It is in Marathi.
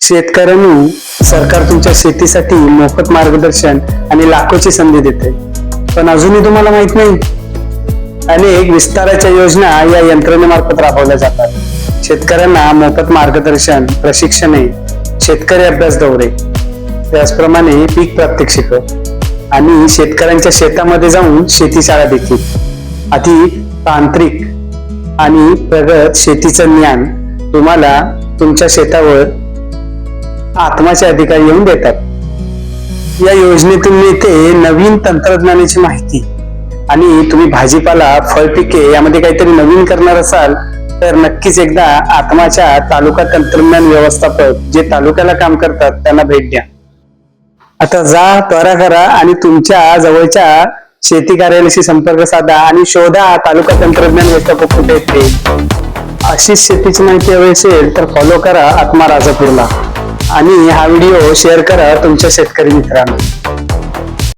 शेतकऱ्यांनो, सरकार तुमच्या शेतीसाठी मोफत मार्गदर्शन आणि लाखोची संधी देते, पण अजूनही तुम्हाला माहित नाही. अनेक विस्ताराच्या योजना या यंत्रणेमार्फत राबवल्या जातात. शेतकऱ्यांना मोफत मार्गदर्शन, प्रशिक्षणे, शेतकरी अभ्यास दौरे, त्याचप्रमाणे पीक प्रात्यक्षिक आणि शेतकऱ्यांच्या शेतामध्ये जाऊन शेती शाळा देखील. अधिक तांत्रिक आणि प्रगत शेतीचं ज्ञान तुम्हाला तुमच्या शेतावर आत्माचे अधिकारी येऊन देतात. या योजनेतून मिळते नवीन तंत्रज्ञानाची माहिती आणि तुम्ही भाजीपाला, फळपिके यामध्ये काहीतरी नवीन करणार असाल तर नक्कीच एकदा आत्माच्या तालुका तंत्रज्ञान व्यवस्थापक जे तालुक्याला काम करतात त्यांना भेट द्या. आता जा, त्वरा करा आणि तुमच्या जवळच्या शेती कार्यालयाशी संपर्क साधा आणि शोधा तालुका तंत्रज्ञान व्यवस्थापक कुठे येते. अशीच शेतीची माहिती हवी असेल तर फॉलो करा आत्मा राजापूरला आणि हा व्हिडिओ शेअर करा तुमच्या शेतकरी मित्रांना.